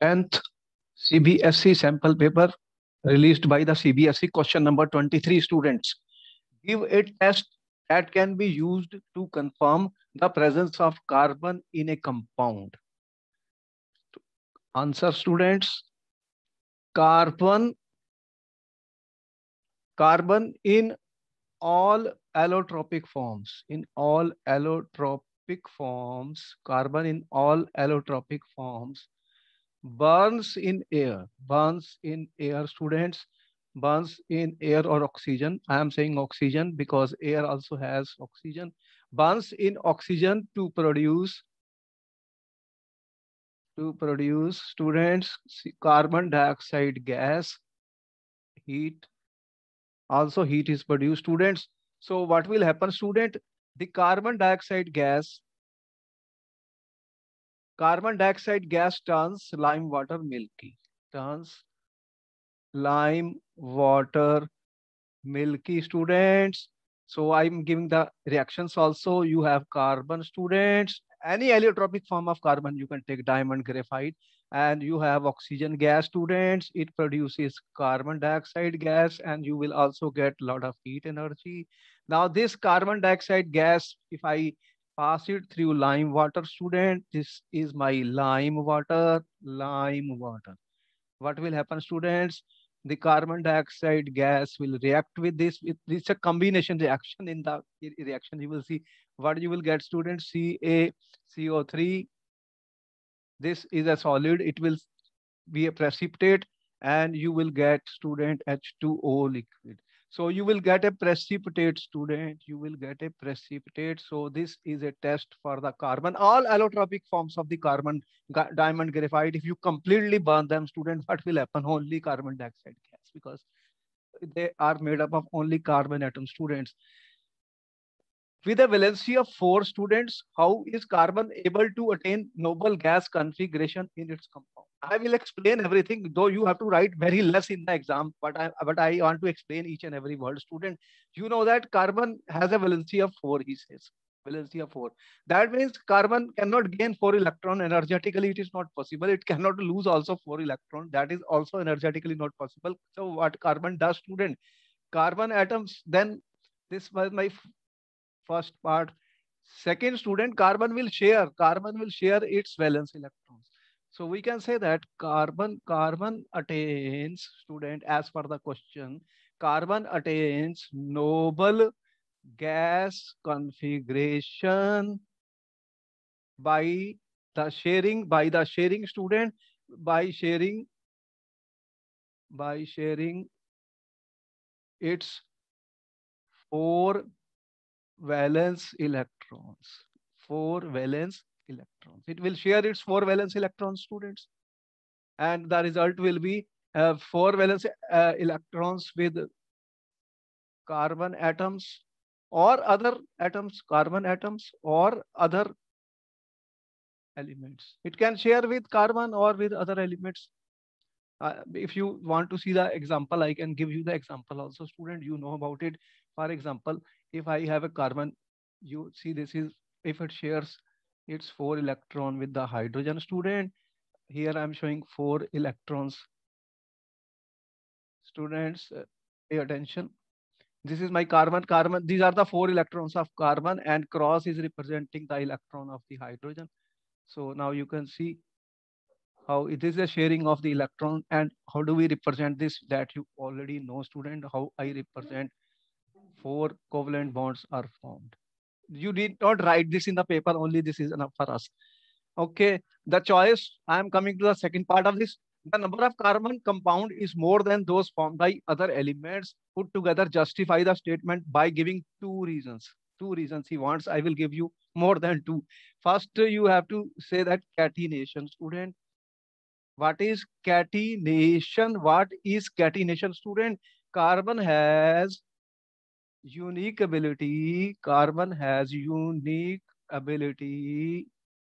10th CBSE sample paper released by the CBSE. Question number 23, students. Give a test that can be used to confirm the presence of carbon in a compound. Answer, students. Carbon in all allotropic forms. Carbon in all allotropic forms burns in air. Students. Burns in air or oxygen. I am saying oxygen because air also has oxygen. Burns in oxygen to produce students carbon dioxide gas. Heat. Also heat is produced, students. So what will happen, student? The carbon dioxide gas turns lime water milky. Students. So I'm giving the reactions also. You have carbon, students. Any allotropic form of carbon, you can take diamond graphite. And you have oxygen gas, students. It produces carbon dioxide gas, and you will also get a lot of heat energy. Now this carbon dioxide gas, if I pass it through lime water, student, this is my lime water. What will happen, students? The carbon dioxide gas will react with this. It's a combination reaction. In the reaction, you will see what you will get, students. CaCO3. This is a solid. It will be a precipitate, and you will get, student, H2O liquid. So you will get a precipitate, student. You will get a precipitate. So this is a test for the carbon. All allotropic forms of the carbon, diamond graphite, if you completely burn them, student, what will happen? Only carbon dioxide gas, because they are made up of only carbon atoms, students. With a valency of 4, students, how is carbon able to attain noble gas configuration in its compound? I will explain everything, though you have to write very less in the exam, but I want to explain each and every word, student. You know that carbon has a valency of 4, he says. Valency of 4. That means carbon cannot gain 4 electron energetically. It is not possible. It cannot lose also 4 electron. That is also energetically not possible. So what carbon does, student? Carbon atoms, then this was my first part. Second, student, carbon will share its valence electrons. So we can say that carbon attains, student, as per the question, carbon attains noble gas configuration by the sharing, student, by sharing its 4 valence electrons. 4 valence electrons. It will share its 4 valence electrons, students. And the result will be 4 valence electrons with carbon atoms or other atoms, carbon atoms or other elements. It can share with carbon or with other elements. If you want to see the example, I can give you the example also, student. You know about it. For example, if I have a carbon, you see this is, if it shares its 4 electron with the hydrogen, student. Here I'm showing 4 electrons. Students, pay attention. This is my carbon. These are the 4 electrons of carbon, and cross is representing the electron of the hydrogen. So now you can see how it is a sharing of the electron. And how do we represent this? That you already know, student, how I represent 4 covalent bonds are formed. You did not write this in the paper, only this is enough for us. Okay, the choice, I am coming to the second part of this. The number of carbon compound is more than those formed by other elements put together. Justify the statement by giving 2 reasons. 2 reasons he wants. I will give you more than 2. First, you have to say that catenation, student. What is catenation? What is catenation, student? Carbon has unique ability.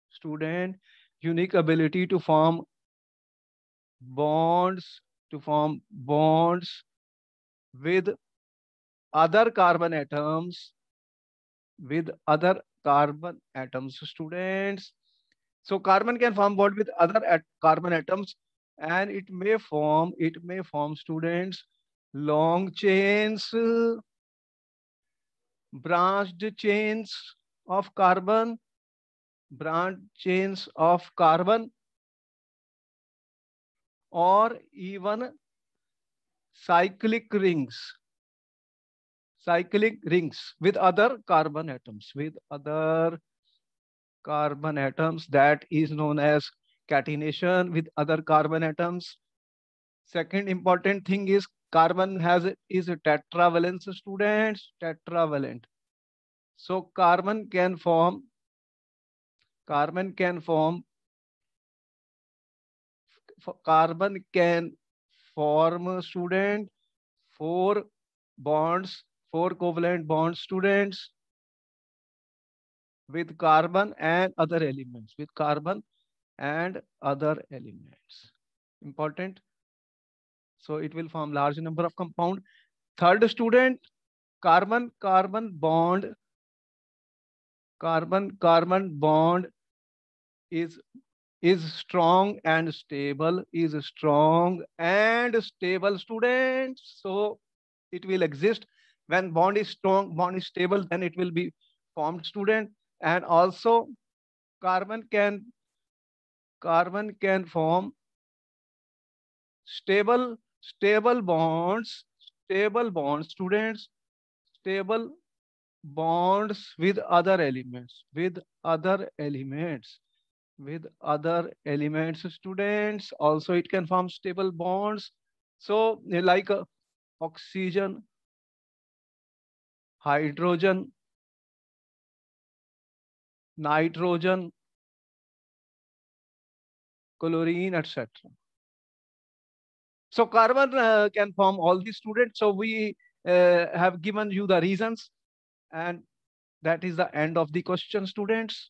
Student, unique ability to form bonds, with other carbon atoms, students. So carbon can form bond with other carbon atoms and it may form students long chains, branched chains of carbon, or even cyclic rings, with other carbon atoms, that is known as catenation with other carbon atoms. Second important thing is carbon is a tetravalent, students, tetravalent. So carbon can form carbon can form student four bonds, four covalent bonds, students, with carbon and other elements, Important. So it will form large number of compound. Third student, carbon bond is strong and stable, students. So it will exist when bond is strong, bond is stable, then it will be formed, student. And also carbon can form stable bonds, students, stable bonds with other elements, students. Also it can form stable bonds. So like oxygen, hydrogen, nitrogen, chlorine, etc. So carbon can form all these, students. So we have given you the reasons, and that is the end of the question, students.